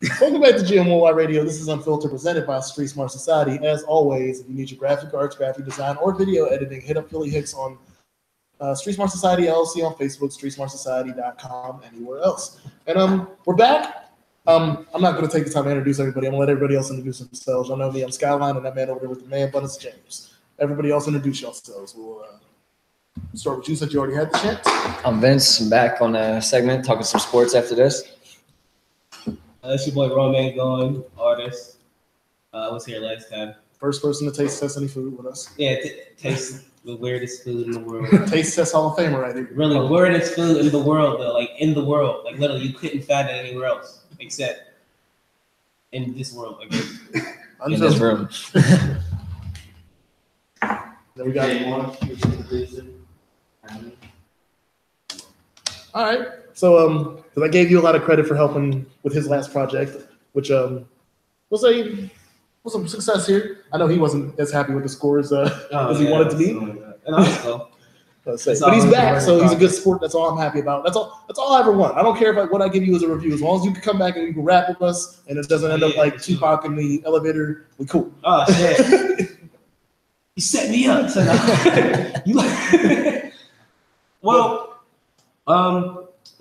Welcome back to GMOY Radio. This is Unfiltered, presented by Street Smart Society. As always, if you need your graphic arts, graphic design, or video editing, hit up Philly Hicks on Street Smart Society LLC on Facebook, streetsmartsociety.com, anywhere else. And we're back. I'm not going to take the time to introduce everybody. I'm going to let everybody else introduce themselves. Y'all know me. I'm Skyline, and that man over there with the man, Bunnis James. Everybody else introduce yourselves. We'll start with you since you already had the chance. I'm Vince. I'm back on a segment talking some sports after this. It's your boy Roman going, artist. I was here last time. First person to taste test any food with us. Yeah, taste the weirdest food in the world. Taste test Hall of Famer right here. Really, the weirdest food in the world, though. Like, in the world. Like, literally, you couldn't find it anywhere else except in this world, I guess. In this room. Then we got all right. So, because I gave you a lot of credit for helping with his last project, which was a success here. I know he wasn't as happy with the scores as he wanted to be. But he's back, so he's a good sport. That's all I'm happy about. That's all I ever want. I don't care if what I give you as a review, as long as you can come back and you can rap with us, and it doesn't end up like Tupac in the elevator. We cool. Oh shit! You set me up. So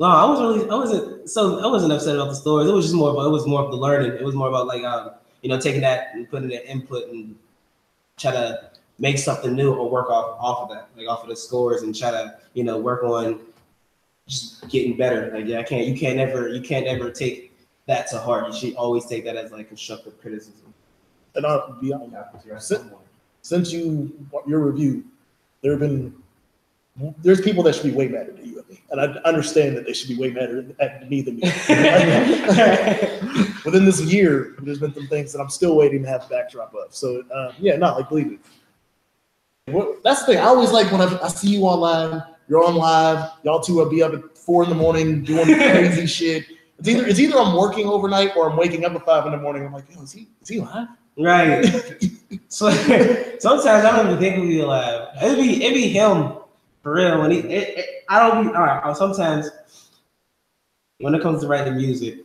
no, I wasn't upset about the stories. It was just more of the learning. It was more about like taking that and putting the input and try to make something new or work off of that, like off of the scores, and try to work on just getting better. Like you can't ever take that to heart. You should always take that as like constructive criticism. And I'll be honest, since your review, there's people that should be way better than you and me, and I understand that they should be way better at me than me. Within this year, there's been some things that I'm still waiting to have a backdrop of. So believe it. That's the thing. I always like when I see you online. You're on live. Y'all two will be up at 4 a.m. doing crazy shit. It's either I'm working overnight or I'm waking up at 5 a.m. I'm like, yo, is he live? Right. So sometimes I don't even think he'll be alive. It'd be him. For real, when sometimes when it comes to writing music,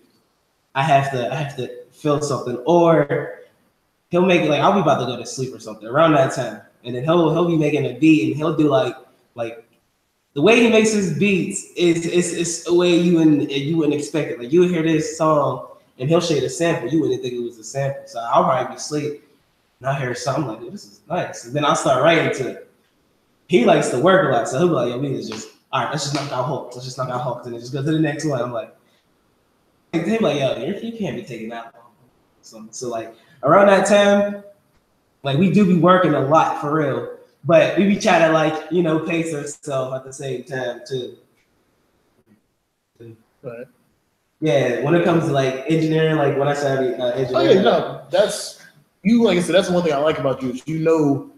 I have to feel something, or he'll make it like I'll be about to go to sleep or something around that time, and then he'll be making a beat, and he'll do like the way he makes his beats is a way you wouldn't expect it. Like you would hear this song, and he'll share the sample, you wouldn't think it was a sample. So I'll probably be asleep, and I'll hear something like, this is nice, and then I'll start writing to it. He likes to work a lot, so he'll be like, yo, we just, all right, let's just knock out Hulk. Let's just knock out Hulk, and then just go to the next one. I'm like, he'll be like, yo, you can't be taking that long. So like, around that time, like, we do be working a lot, for real, but we be trying to, like, pace ourselves at the same time, too. Right. Yeah, when it comes to, like, engineering, like, when I say engineering. Oh, yeah, no, that's, like I said, that's the one thing I like about you, is you know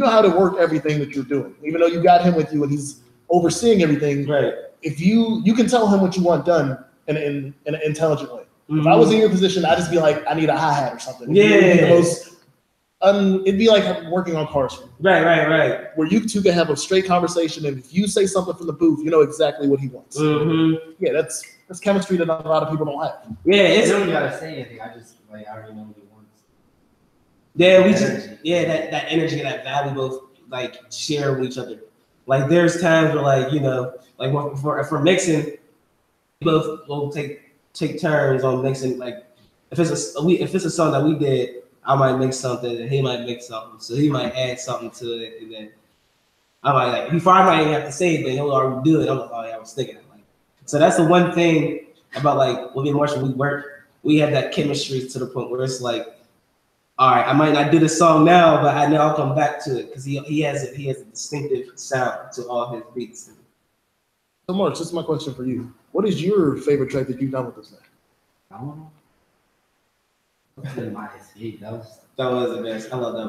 how to work everything that you're doing. Even though you got him with you and he's overseeing everything, right? If you can tell him what you want done in an intelligent way. Mm-hmm. If I was in your position, I'd just be like, I need a hi-hat or something. Yeah. It'd be like working on cars. Right. Where you two can have a straight conversation, and if you say something from the booth, you know exactly what he wants. Mm-hmm. Yeah, that's chemistry that a lot of people don't have. Yeah, you don't gotta say anything. I already know what he wants. Yeah, that energy and that value both like share with each other. Like there's times where like for mixing, we both will take turns on mixing. Like if it's a song that we did, I might mix something and he might mix something. So he might add something to it, and then I might before I might even have to say it, but he'll already do it. I'm like, oh yeah, I was thinking it. Like, so that's the one thing about like when me and Marshall we have that chemistry to the point where it's like, all right, I might not do the song now, but I know I'll come back to it because he has a distinctive sound to all his beats. So, Mark, this is my question for you. What is your favorite track that you've done with this man? That was the best. I love that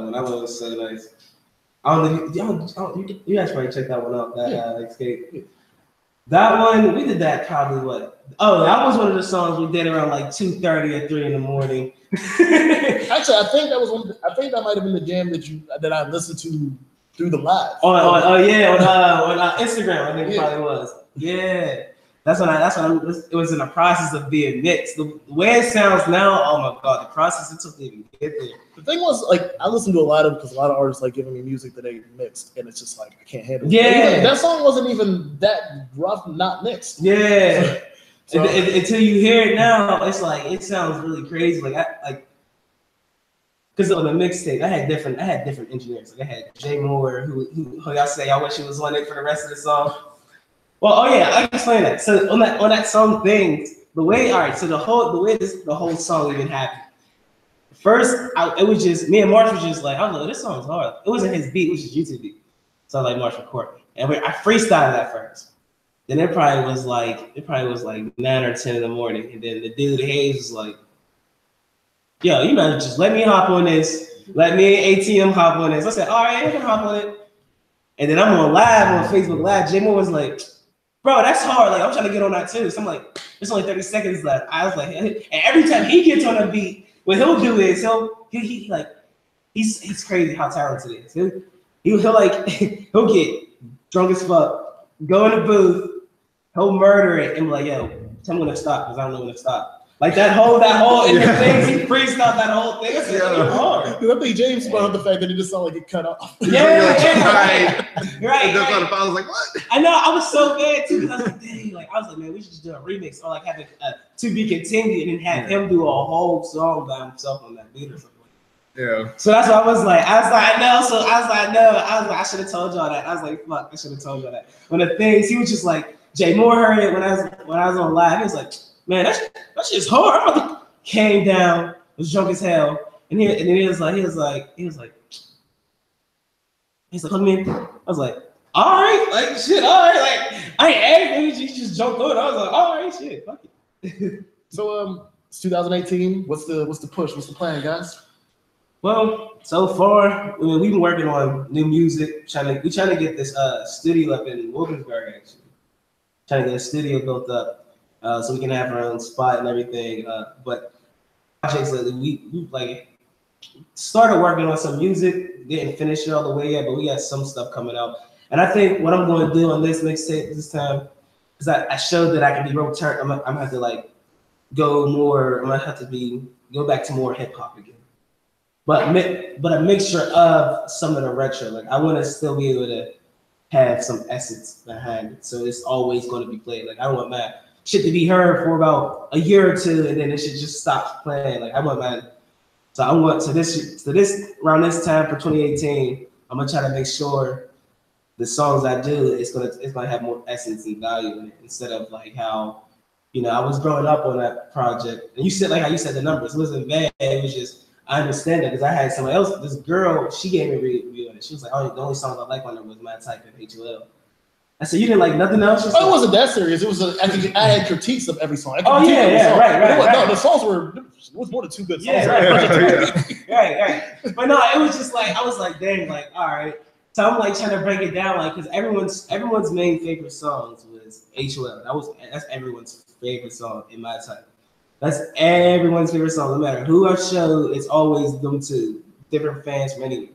one. That one was so nice. I don't know. You guys probably check that one out. That Escape. Yeah. That one, we did that probably what? Oh, that was one of the songs we did around like 2:30 or 3 in the morning. Actually, I think that might have been the jam that I listened to through the live. On Instagram, I think it probably was. Yeah. it was in the process of being mixed. The way it sounds now, oh my god, the process it took to even get there. The thing was, like, I listened to a lot of artists like giving me music that they mixed, and it's just like I can't handle it. Yeah, that song wasn't even that rough, not mixed. Yeah, so, until you hear it now, it's like it sounds really crazy. Because on the mixtape, I had different engineers. Like I had Jay Moore, who y'all say y'all wish he was on it for the rest of the song. Well, oh yeah, I can explain that. So on that song thing, the way the whole song even happened. First, it was just me and Marsh was just like, I was like, this song's hard. It wasn't his beat, it was just YouTube beat. So I was like, Marsh, record me. And I freestyled at first. Then it probably was like 9 or 10 in the morning. And then the dude Hayes was like, yo, you better just let me hop on this. Let me and ATM hop on this. I said, all right, I can hop on it. And then I'm on Facebook Live. Jay Moore was like, bro, that's hard. Like, I'm trying to get on that too. So I'm like, there's only 30 seconds left. I was like, and every time he gets on a beat, what he'll do is he's crazy how talented he is. He'll get drunk as fuck, go in the booth, he'll murder it, and be like, yo, tell me when to stop, because I don't know when to stop. Like that whole in the things, he freestyled that whole thing. It's hard. I think James brought up the fact that it just sounded like it cut off. Yeah, right. I was like, what? I know, I was so bad too, because I was like, dang, I was like, man, we should just do a remix or like have it to be continued and have him do a whole song by himself on that beat or something. Yeah. So that's what I was like, I know. So I was like, no, I should have told y'all that. I was like, fuck, I should have told y'all that. When the things, he was just like, Jay Moore heard it when I was on live. He was like, man, that shit's hard. Came down, was drunk as hell, and then he was like, come in. I was like, all right, like shit, all right, like I ain't asked, he just jumped on. I was like, all right, shit, fuck it. So it's 2018. What's the push? What's the plan, guys? Well, so far, we've been working on new music. We're trying to get this studio up in Wilkinsburg, actually. Trying to get a studio built up so we can have our own spot and everything. But projects lately, we like started working on some music. Didn't finish it all the way yet, but we got some stuff coming out. And I think what I'm going to do on this mixtape this time is I showed that I can be real turned. I'm gonna have to like go more. I'm gonna have to go back to more hip hop again. But a mixture of some of the retro. Like I want to still be able to have some essence behind it, so it's always going to be played. Like I don't want my shit to be heard for about a year or two, and then it should just stop playing. Like I want my, so I want to this around this time for 2018. I'm gonna try to make sure the songs I do it's gonna have more essence and value in it, instead of like how I was growing up on that project. And you said like how you said the numbers, it wasn't bad. It was just. I understand that because I had somebody else. This girl, she gave me a review on it. She was like, "Oh, the only songs I like on it was My Type and HOL." I said, "You didn't like nothing else?" It wasn't that serious. It was I had critiques of every song. Right. No, the songs it was more than 2 good songs. Yeah, right. But no, it was just like I was like, dang, like all right. So I'm like trying to break it down, like because everyone's main favorite songs was HOL. That's everyone's favorite song in My Type. That's everyone's favorite song, no matter who I show, it's always them two, different fans from anywhere.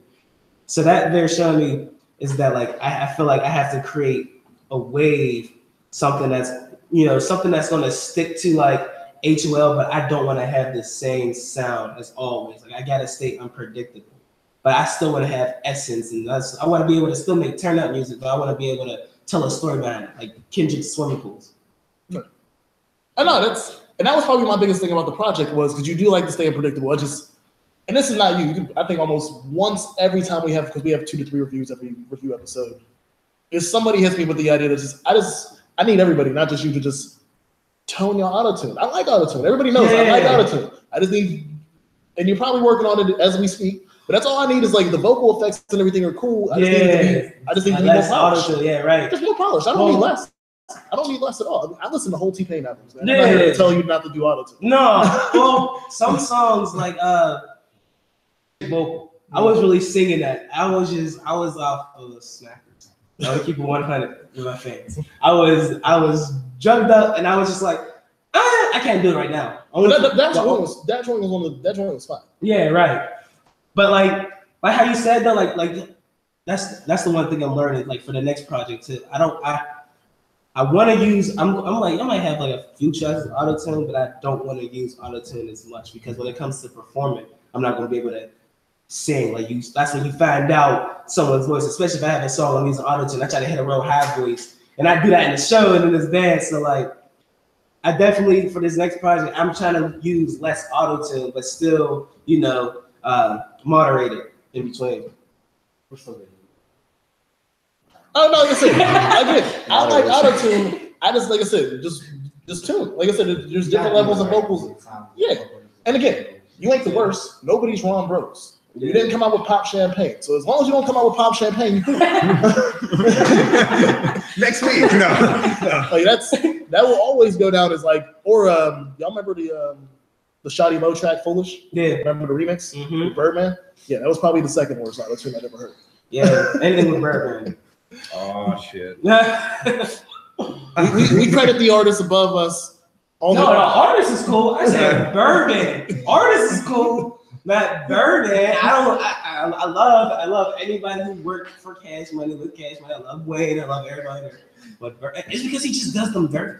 So that they're showing me is that like I feel like I have to create a wave, something that's gonna stick to like HOL, but I don't want to have the same sound as always. Like I gotta stay unpredictable, but I still want to have essence, and I want to be able to still make turn up music, but I want to be able to tell a story behind it, like Kendrick's Swimming Pools. I know and that was probably my biggest thing about the project was because you do like to stay unpredictable. And this is not you. I think almost once every time because we have 2 to 3 reviews every review episode, is somebody hits me with the idea that I need everybody, not just you, to just tone your autotune. I like autotune. Everybody knows I like autotune. I just need, and you're probably working on it as we speak. But that's all I need is like the vocal effects and everything are cool. I just need to be more polished. Yeah, right. Just more polished. I don't need less. I don't need less at all. I listen to whole T-Pain albums, man. I'm not here to tell you not to do autotune. No, well, some songs like vocal. I was really singing that. I was off of snackers. I would keep it 100 with my fans. I was drugged up, and I was just like, I can't do it right now. That joint was fine. Yeah, right. But like how you said though, like that's the one thing I'm learning. Like for the next project too. I want to use. I'm like I might have like a few tracks with auto tune, but I don't want to use auto tune as much because when it comes to performing, I'm not going to be able to sing like you. That's when you find out someone's voice, especially if I have a song I'm using auto tune. I try to hit a real high voice, and I do that in the show and in this band. So like, I definitely for this next project, I'm trying to use less auto tune, but still, moderate it in between. We're still good. Oh no, like I said, I like auto tune. I just like I said, just tune. Like I said, there's different levels of vocals. Yeah, and again, you ain't the worst. Nobody's Ron Brooks. You didn't come out with Pop Champagne, so as long as you don't come out with Pop Champagne, you cool. Next week, no. Like that will always go down as like, or y'all remember the Shotty Mo track "Foolish"? Yeah. Remember the remix Mm-hmm. with Birdman? Yeah, that was probably the second worst auto tune I've ever heard. Yeah, anything with Birdman. Oh shit. we credit the artists above us. No, artist is cool. I said Birdman. Artist is cool. Not Birdman. I love anybody who worked for Cash Money with Cash Money. I love Wayne. I love everybody there. But it's because he just does them dirty.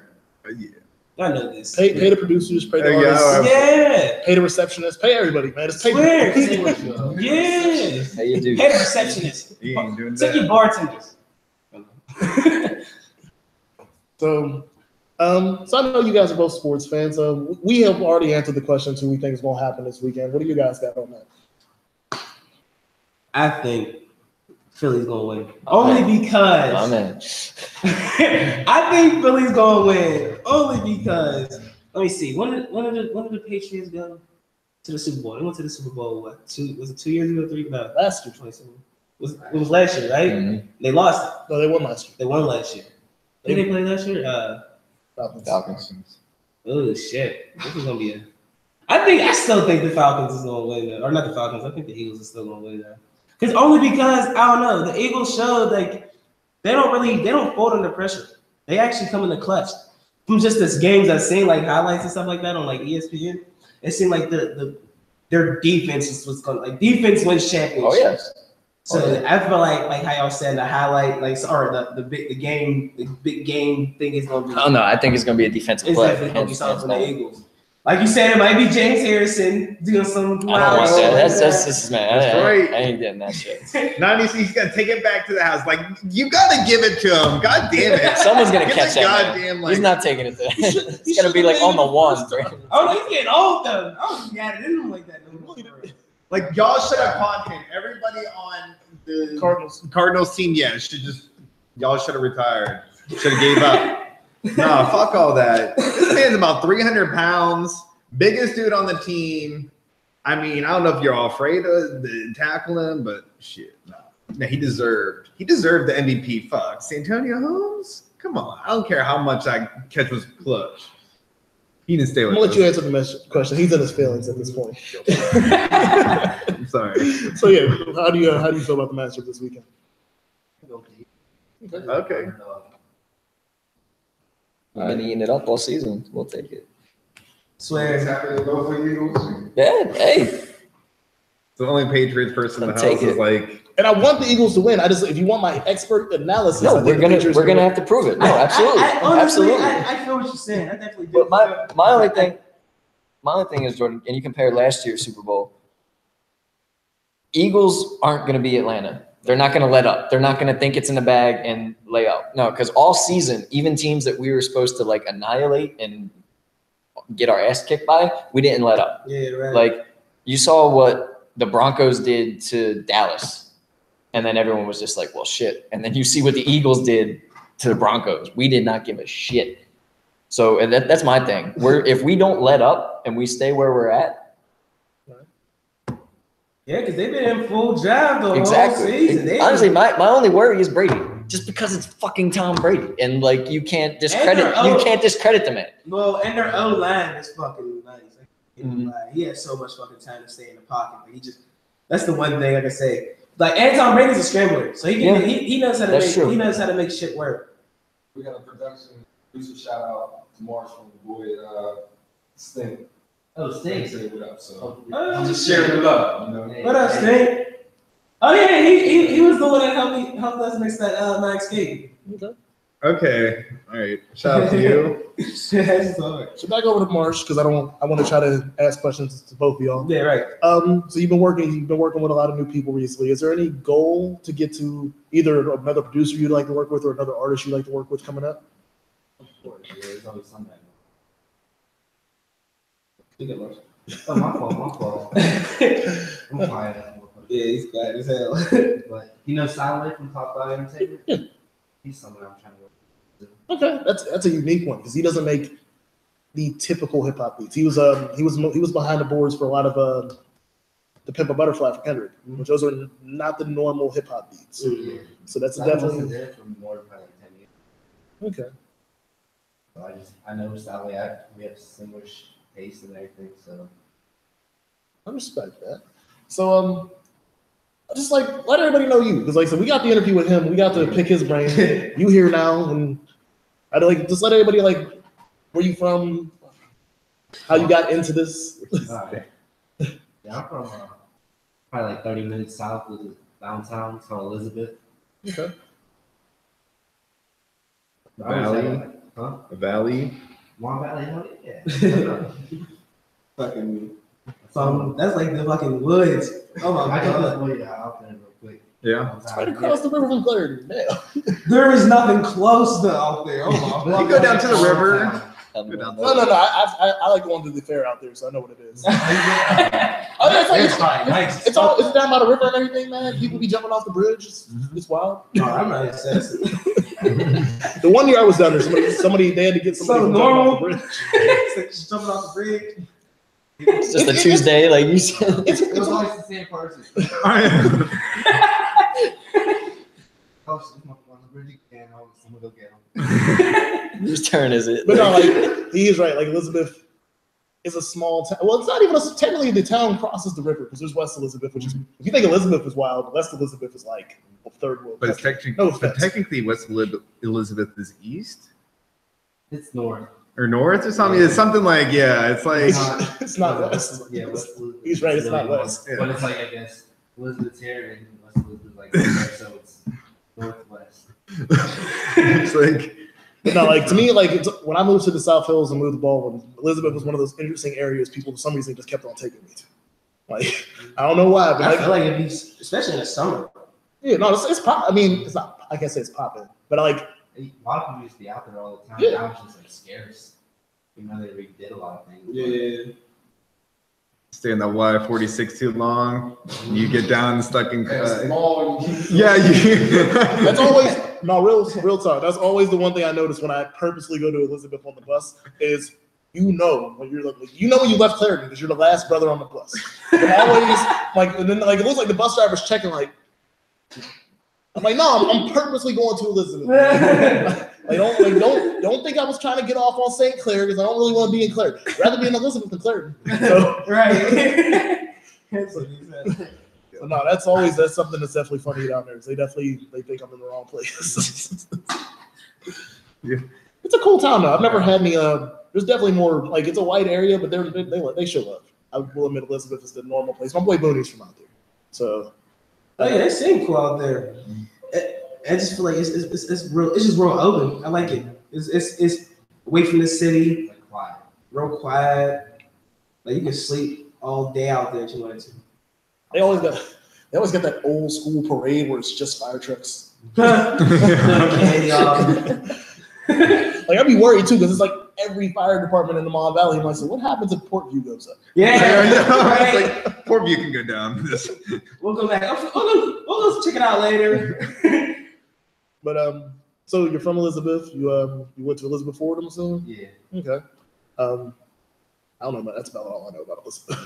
Yeah. I know this. Pay the producers, pay the artists. Yeah. Pay the receptionists, pay everybody, man. Just pay them. Yeah. How you do? Pay the receptionists. He ain't doing Take that. your bartenders. So I know you guys are both sports fans. We have already answered the question who we think is going to happen this weekend. What do you guys got on that? I think Philly's gonna win. Only because I think Philly's gonna win. Only because let me see. When did the Patriots go to the Super Bowl? They went to the Super Bowl. What? Was it 2 years ago? 3? No, Last year. 27. It was last year, right? Mm-hmm. They lost it. No, they won last year. They won last year. Did they play last year? Falcons. Oh shit! This is gonna be I still think the Falcons is gonna win that, or not the Falcons. I think the Eagles is still gonna win that. Because only because I don't know, the Eagles showed like they don't fold under pressure. They actually come in the clutch. From just this games I've seen, like highlights and stuff like that on like ESPN, it seemed like their defense is what's going like defense wins championships. Oh yes. So I feel like how y'all said the highlight, like the big game thing is gonna be. Oh no, I think it's gonna be a defensive It's play. definitely gonna be something for the Eagles. Like you said, it might be James Harrison doing some. I don't want that. That's man. That's right. I ain't getting that shit. Now he's gonna take it back to the house. Like you gotta give it to him. God damn it. Someone's gonna Get catch the that. goddamn, Man. like- He's not taking it there. It's gonna be like on the one. Oh, he's getting old though. Oh, yeah, it didn't like that. Like y'all should have caught him. Everybody on the Cardinals team, y'all should have retired. Should have gave up. No, fuck all that. This man's about 300 pounds, biggest dude on the team. I mean, I don't know if you're all afraid to tackle him, but shit, no, he deserved the MVP. Fuck, Santonio Holmes. Come on, I don't care how much that catch was clutch. He didn't stay I'm with gonna us. let you answer the question. He's in his feelings at this point. I'm sorry. So yeah, how do you feel about the matchup this weekend? Okay. We've been eating it up all season. We'll take it. Swear. Yeah. Hey. The only Patriots person in the I'll house take is it. like. And I want the Eagles to win. If you want my expert analysis, No, I think we're gonna have to prove it. No, absolutely, Honestly, absolutely. I feel what you're saying. I definitely do. But my only thing is, Jordan, and you compare last year's Super Bowl. Eagles aren't going to be Atlanta. They're not going to let up. They're not going to think it's in the bag and lay out. No, because all season, even teams that we were supposed to like annihilate and get our ass kicked by, we didn't let up. Yeah, right. Like you saw what the Broncos did to Dallas. And then everyone was just like, well, shit. And then you see what the Eagles did to the Broncos. We did not give a shit. So and that's my thing. If we don't let up and we stay where we're at. Yeah, because they've been in full drive the Exactly. whole season. Honestly, my only worry is Brady. Just because it's fucking Tom Brady. And like you can't discredit the man. Well, and their O line is fucking nice. Mm-hmm. He has so much fucking time to stay in the pocket. But that's the one thing I can say. Like Tom Brady's a scrambler, so he knows how to make shit work. We got a production. We should shout out to Marshall, the boy, Stink. Oh, Stink. Say what up, so Oh, I'm just sharing it up, you know. What up, Stink? Oh yeah, he was the one that helped us mix that Max King. Okay. Okay. All right. Shout out to you. That's hard. So back over to Marsh because I want to try to ask questions to both of y'all. Yeah, right. So you've been working with a lot of new people recently. Is there any goal to get to either another producer you'd like to work with or another artist you'd like to work with coming up? Of course, yeah, there's always something. You get lost. Oh, my fault. I'm quiet. Yeah, he's quiet as hell. But you know, Silent from Top 5 Entertainment. Yeah. He's someone I'm trying to work with. Okay, that's a unique one because he doesn't make the typical hip hop beats. He was behind the boards for a lot of the Pimp a Butterfly for Kendrick, which those are not the normal hip hop beats. Yeah. So that's I wasn't definitely there for more than probably like 10 years. okay. So I noticed that we have similar taste and everything. So I respect that. So just like let everybody know you because like so we got the interview with him. We got to pick his brain. You here now, and I'd like just let everybody like where you from, how you got into this. yeah, I'm from probably like 30 minutes south of downtown. It's called Elizabeth. Okay. Valley. Huh? Valley. Mon Valley, hell yeah. Fucking. That's like the fucking woods. Oh my I can god. just blow you out there real quick. Yeah. It's right across the river from Clarendon. Damn. There is nothing close to out there. Oh my god. You go down to the river. No. I like going to the fair out there, so I know what it is. It's down by the river and everything, man. People be jumping off the bridge. It's wild. No, I'm not obsessed. The one year I was down there, somebody they had to get somebody So from normal. jumping off the bridge. Just jumping off the bridge. It's just a Tuesday, like you said. It was always the same person. Oh, she's on the bridge again. Oh, someone go get him. Whose turn is it? But no, like he is right. Like Elizabeth is a small town. Well, it's not even technically the town crosses the river because there's West Elizabeth, which is if you think Elizabeth is wild, West Elizabeth is like a third world. But it's technically West Elizabeth is east It's north. or north or something. It's something like it's like It's not West. Yeah, West Elizabeth. He's right. It's not really West. north. But it's like I guess Elizabeth's here and West Elizabeth's like there, so it's northwest. it's like No, like to me, like when I moved to the South Hills and moved to Baldwin, Elizabeth was one of those interesting areas people for some reason just kept on taking me to. Like I don't know why, but I feel like it'd be, especially in the summer. yeah, no, it's pop. I mean, it's not. I can't say it's popping, but like A lot of people used to be out there all the time. Yeah. Now it's just like scarce. You know, they redid a lot of things. Yeah. stay in that Y46 too long. You get down stuck in. It's long. Yeah, that's always no real talk. That's always the one thing I notice when I purposely go to Elizabeth on the bus is when when you left Clarendon because you're the last brother on the bus. And always and then it looks like the bus driver's checking like. I'm like, no, I'm purposely going to Elizabeth. Don't think I was trying to get off on St. Clair because I don't really want to be in Clarendon. I'd rather be in Elizabeth than Clarendon. So, Right. so no, that's something that's definitely funny down there. They think I'm in the wrong place. Yeah. It's a cool town though. I've never had any. There's definitely more it's a white area, but they show love. I will admit Elizabeth is the normal place. My boy Booney's from out there, so. Oh yeah, they seem cool out there. I just feel like it's real. It's just real open. I like it. It's away from the city, Like quiet. real quiet. Like you can sleep all day out there if you wanted to. They always got that old school parade where it's just fire trucks. Candy off. Like I'd be worried too because it's like every fire department in the Mon Valley. I'm like, so what happens if Portview goes up? Yeah, right. It's like Portview can go down. We'll go back. We'll go check it out later. But so you're from Elizabeth. You went to Elizabeth Ford, I'm assuming. Yeah. Okay. I don't know, but that's about all I know about Elizabeth.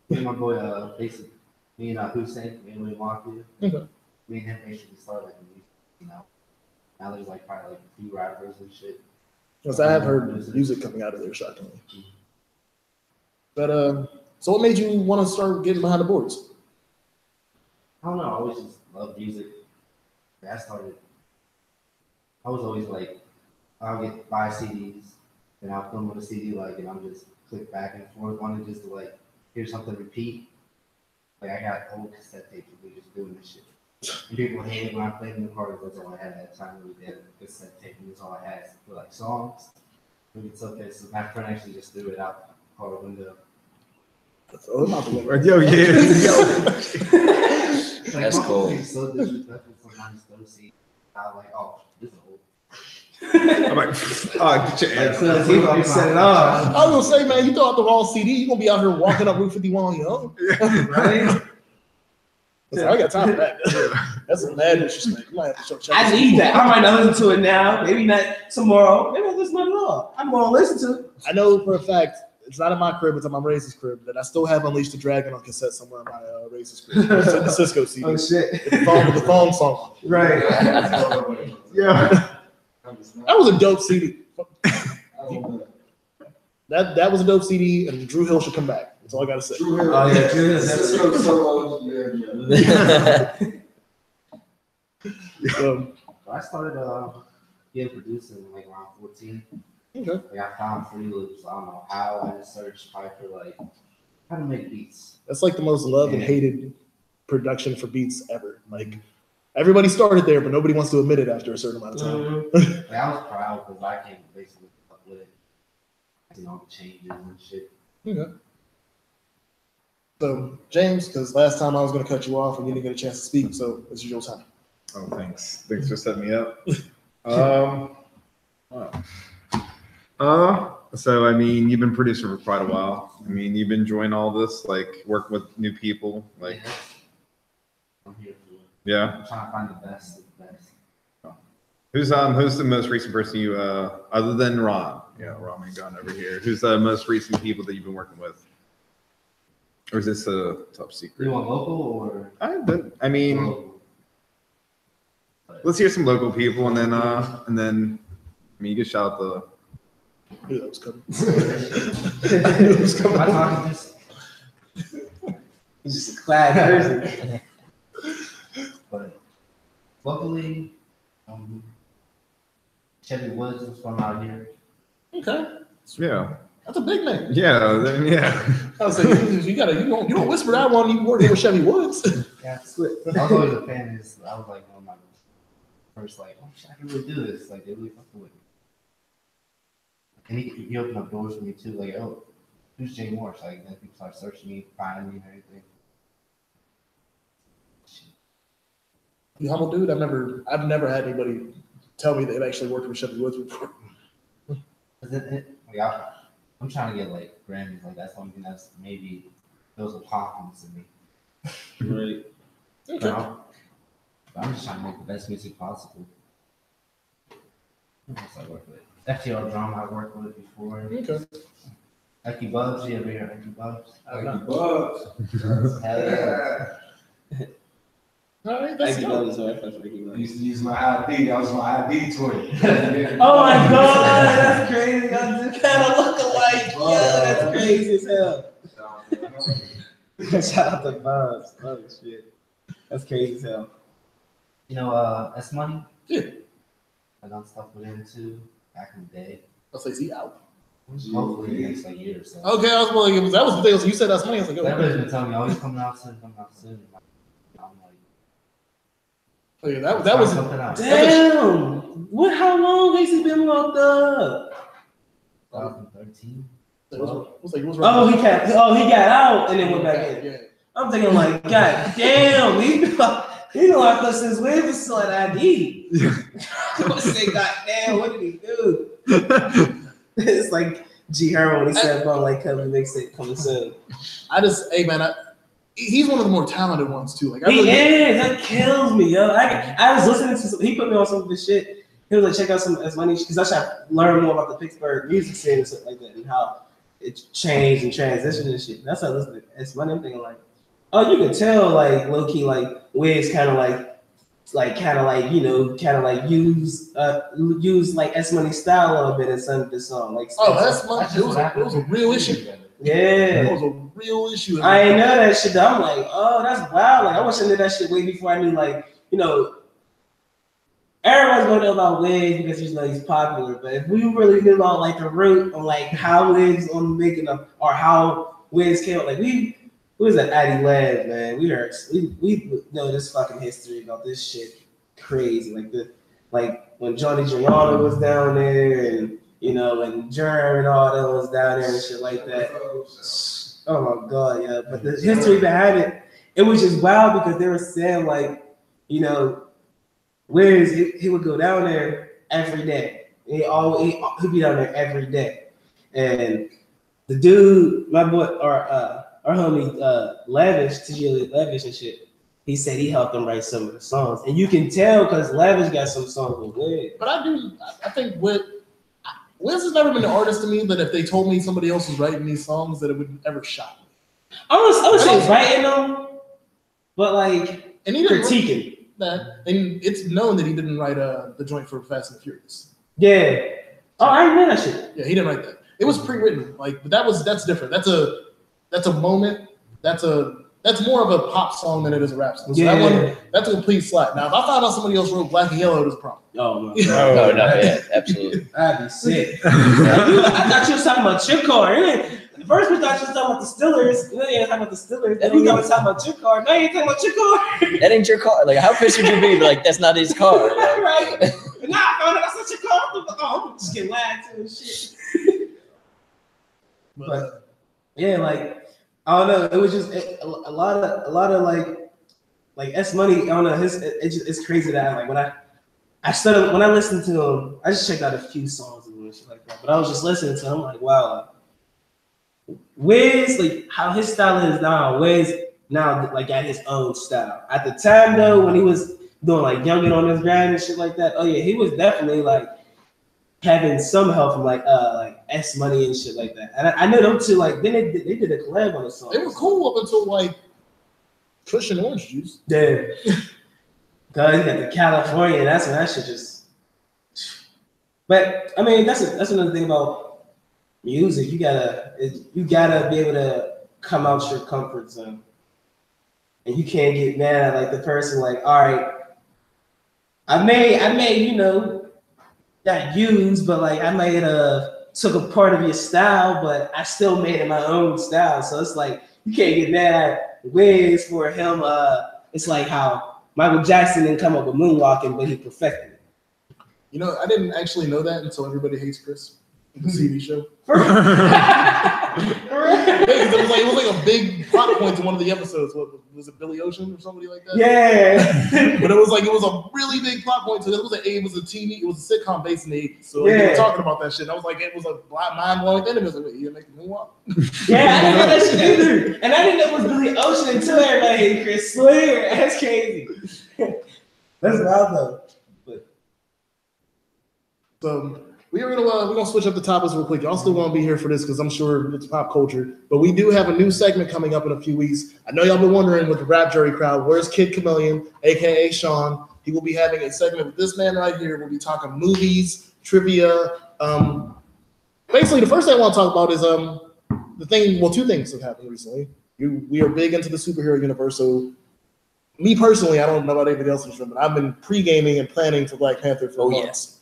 Me and my boy, basically, me and Hussein, me and William Walker, Okay. me and him basically started like music, you know. Now there's like probably like a few rappers and shit. Because I have heard music coming out of there, shockingly. But so what made you want to start getting behind the boards? I don't know. I always just loved music. I was always like, I'll buy CDs, and I'll put them on a CD, and I'm just click back and forth. Wanted just to hear something repeat. Like I got old cassette tapes of me just doing this shit. And people hated when I played in the car. That's all I had at the time. We did cassette tape. Was all I had for like songs. And it's okay. So my friend actually just threw it out the car window. Oh, not the window. Yo, yeah. That's cool. It's so disrespectful. Sometimes those see. I was like, oh, this is old. I'm like, oh, get your ass. So he gonna set it off. I was gonna say, man, you throw out the wrong CD, you gonna be out here walking up Route 51 on your own. Right? Listen, I ain't got time for that. That's a mad disrespect. You might have to show check. I need that. I might not listen to it now. Maybe not tomorrow. Maybe I'll listen to it at all. I'm gonna listen to it. I know for a fact it's not in my crib; it's at my Raises crib. That I still have Unleash the Dragon on cassette somewhere in my Raises crib. It's in the Cisco CD. Oh shit! The phone song. Right. Yeah. That was a dope CD. That was a dope CD, and Drew Hill should come back. That's all I gotta say. Oh yeah, Drew. I started getting producing like around 14. Okay. Like I found free loops. I don't know how. I just searched probably for like how to make beats. That's like the most loved and hated production for beats ever. Like everybody started there, but nobody wants to admit it after a certain amount of time. Like, I was proud because I came basically up with it. You know, the changes and shit. Okay. So James, because last time I was going to cut you off and you didn't get a chance to speak, so this is your time. Oh, thanks. Thanks for setting me up. So I mean, you've been producing for quite a while. I mean, you've been enjoying all this, like working with new people, like Yeah. I'm here for it. yeah. I'm trying to find the best of the best. Who's the most recent person you other than Ron? Yeah, Ron and Gun over here. Who's the most recent people that you've been working with? Or is this a top secret? You want local or I mean, local? let's hear some local people, and then I mean, you can shout the. I knew that was coming. Am I talking this? It's just a clad jersey. But locally, Chevy Woods is from out here. Okay. Yeah, That's a big name. yeah, then yeah. I was saying, you don't whisper that one, you working with Chevy Woods. Yeah, I was always a fan of this. I was like one of my first, like, oh shit, I can really do this. Like, they really fucking with me. And he opened up doors for me too. Like, oh, who's Jay Morse? Like, then people start searching me, finding me, and everything. You humble dude. I've never had anybody tell me they've actually worked with Chevy Woods before. Like, I'm trying to get like Grammys. Like, that's something that's maybe builds a confidence in me. Right. Okay. I'm just trying to make the best music possible. Who else I work with? FTR Drama I worked with before. Okay. Lucky Bubs, you ever hear Lucky Bubs? Like Bugs. Hell yeah. All right, that's Thank you, dope. sorry, that's Ricky I used to use my ID. That was my ID toy. Oh my god, that's crazy. Y'all just kind of look alike. Yeah, that's crazy as hell. Shout out to Bobs. Oh shit. That's crazy as hell. You know, S Money? Yeah. I done stuff with him too, back in the day. I'll say, is he out? Hopefully the next like year or so. Okay, I was like, that was the thing. So you said that's money. I was like, Everybody's okay. been telling me, oh, he's coming out soon, coming out soon. I'm like, Oh, yeah, that was. something out. Damn. What? How long has he been locked up? 2013. It was like, Oh, he got out and then went back in. Yeah. I'm thinking like, god damn, he been locked up since when was still at ID. I say, god damn, what did he do? It's like G Herman when he said about like coming mixtape coming soon. Hey man, he's one of the more talented ones too. Like He is. That kills me, yo. I was listening to he put me on some of this shit. He was like, check out some S Money because I should learn more about the Pittsburgh music scene and stuff like that and how it changed and transitioned and shit. That's how I listen to S Money. I'm thinking like, oh, you can tell like low key like Wiz kind of use like S Money style a little bit in some of this song. Like, that's much. It was a real issue. Yeah. It was a real issue. I ain't know that shit though. I'm like, oh, that's wild. Like, I wish I knew that shit way before I knew, like, you know, everyone's gonna know about Wiz because he's popular. But if we really knew about like the root on like how Wiz on making up or how Wiz came up, like we who is that? Addie Land, man. We know this fucking history about this shit. Crazy, like when Johnny Giuliano was down there, and and Germ and all that was down there and shit like that. Oh my god, yeah. But the history behind it was just wild because they were saying like, Wiz he would go down there every day. He'd be down there every day, and the dude, my boy, our homie Lavish, TJ Lavish and shit. He said he helped him write some of the songs, and you can tell because Lavish got some songs with Wiz. But I think Wiz has never been an artist to me that if they told me somebody else was writing these songs, that it would never shock me. I would say writing them, but like and he critiquing that, and it's known that he didn't write the joint for Fast and the Furious. Yeah. Oh, I didn't know that shit. Yeah, he didn't write that. It was pre-written, but that's different. That's a moment. That's more of a pop song than it is a rap song. So that's a complete slap. Now, if I found out somebody else wrote Black and Yellow, it was a problem. Oh, no. Yeah, absolutely. I'd be sick. I thought you was talking about your car. First, we thought you was talking about the Stillers. Then you ain't talking about the Stillers. Then we thought talking about your car. Now you ain't talking about your car. That ain't your car. Like, how pissed would you be? Like, that's not his car. Like, right. Nah, I found out that's not your car. Oh, I'm just getting lied to and shit. But yeah, like I don't know. It was just a lot of like S Money. I don't know. It's crazy that like when I listened to him, I just checked out a few songs and shit like that. But I was just listening to him like, wow, Wiz, like how his style is now. Wiz now like got his own style. At the time though, when he was doing like Youngin on his grind and shit like that, oh yeah, he was definitely like having some help from like S Money and shit like that. And I know them too. Like then they did a collab on a song. They were cool up until like Kush and Orange Juice. Yeah. Cause you got the California. That's when that shit just. But I mean, that's another thing about music. You gotta be able to come out your comfort zone, and you can't get mad at like the person. Like, all right, I may not use, but like I might have took a part of your style, but I still made it my own style. So it's like you can't get mad at Wiz for him. It's like how Michael Jackson didn't come up with moonwalking, but he perfected it. I didn't actually know that until Everybody Hates Chris, the TV show. It was like a big plot point to one of the episodes. What was it, Billy Ocean or somebody like that? Yeah. But it was a really big plot point to it. It was a sitcom based in the 80s. So they were talking about that shit. And I was like, it was a mind blowing thing. It was like, wait, you make the moonwalk? Yeah, I didn't know that shit either. And I didn't know it was Billy Ocean until Everybody Hates Chris. Swear, that's crazy. That's wild though. So we're gonna switch up the topics real quick. Y'all still gonna be here for this because I'm sure it's pop culture. But we do have a new segment coming up in a few weeks. I know y'all been wondering with the Rap Jury crowd, where's Kid Chameleon, aka Sean? He will be having a segment with this man right here. We'll be talking movies, trivia. Basically, the first thing I want to talk about is two things have happened recently. We are big into the superhero universe, so me personally, I don't know about anybody else in this room, but I've been pre-gaming and planning for Black Panther for months. Yes.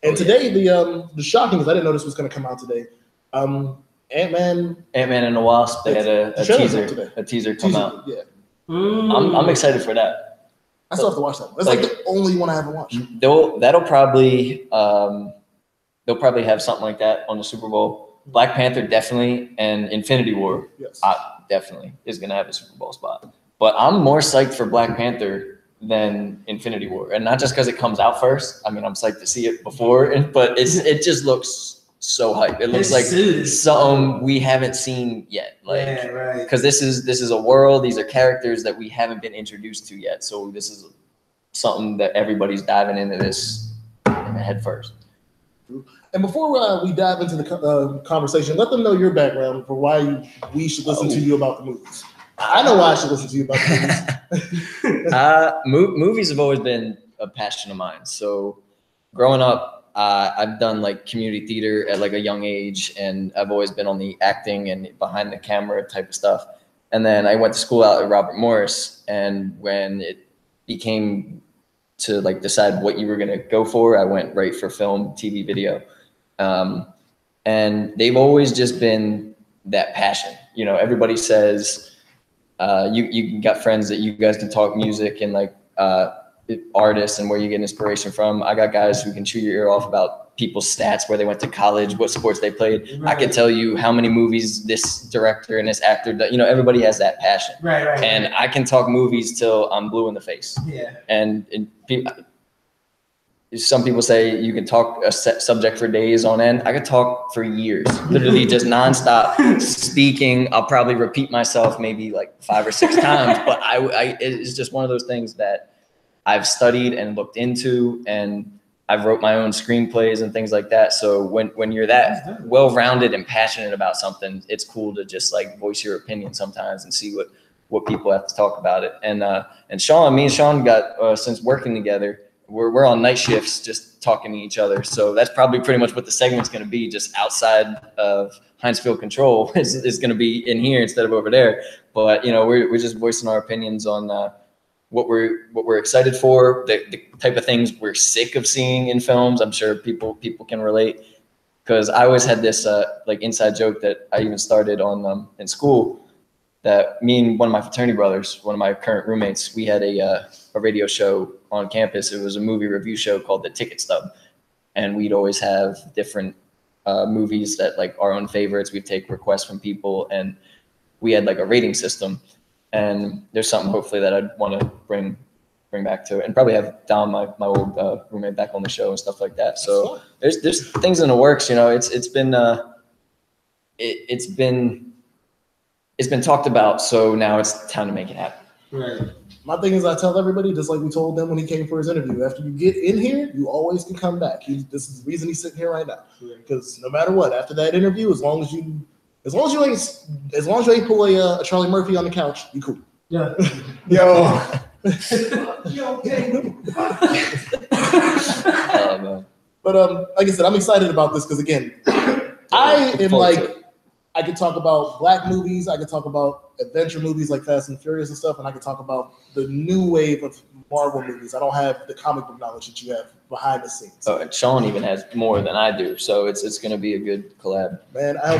And today, the shocking is I didn't know this was going to come out today. Ant-Man and the Wasp, they had a teaser come out. Yeah. I'm excited for that. I still have to watch that one. That's like the only one I haven't watched. That'll probably they'll probably have something like that on the Super Bowl. Black Panther definitely, and Infinity War definitely is gonna have a Super Bowl spot. But I'm more psyched for Black Panther than Infinity War, and not just because it comes out first. I mean, I'm psyched to see it before, but it just looks so hype. It looks like something we haven't seen yet. Like, because this is a world. These are characters that we haven't been introduced to yet. So this is something that everybody's diving into this head first. And before we dive into the conversation, let them know your background for why we should listen to you about the movies. I know why I should listen to you about the movies. Movies have always been a passion of mine. So growing up, I've done like community theater at like a young age, and I've always been on the acting and behind the camera type of stuff. And then I went to school out at Robert Morris, and when it became to like decide what you were gonna go for, I went right for film, TV, video. And they've always just been that passion. Everybody says, you got friends that you guys can talk music and like artists and where you get inspiration from. I got guys who can chew your ear off about people's stats, where they went to college, what sports they played. Right. I can tell you how many movies this director and this actor, everybody has that passion. Right. And I can talk movies till I'm blue in the face. Yeah. And some people say you can talk a set subject for days on end. I could talk for years, literally just nonstop speaking. I'll probably repeat myself maybe like 5 or 6 times, but it's just one of those things that I've studied and looked into, and I've wrote my own screenplays and things like that. So when you're that well-rounded and passionate about something, it's cool to just like voice your opinion sometimes and see what people have to talk about it. And me and Sean got since working together, we're on night shifts just talking to each other. So that's probably pretty much what the segment's going to be, just outside of Heinz Field Control is going to be in here instead of over there. But, we're just voicing our opinions on what we're excited for, the type of things we're sick of seeing in films. I'm sure people can relate, because I always had this like inside joke that I even started on in school, that me and one of my fraternity brothers, one of my current roommates, we had a radio show on campus. It was a movie review show called The Ticket Stub. And we'd always have different movies that like our own favorites. We'd take requests from people, and we had like a rating system. And there's something hopefully that I'd want to bring back to it, and probably have Dom, my old roommate, back on the show and stuff like that. So there's things in the works. It's been talked about, so now it's time to make it happen. Right. My thing is, I tell everybody, just like we told them when he came for his interview, after you get in here, you always can come back. This is the reason he's sitting here right now. Because no matter what, after that interview, as long as you ain't pull a Charlie Murphy on the couch, you cool. Yeah. Yo. But like I said, I'm excited about this because again, I am like, I could talk about black movies, I could talk about adventure movies like Fast and Furious and stuff, and I could talk about the new wave of Marvel movies. I don't have the comic book knowledge that you have behind the scenes. Oh, and Sean even has more than I do, so it's going to be a good collab. Man, I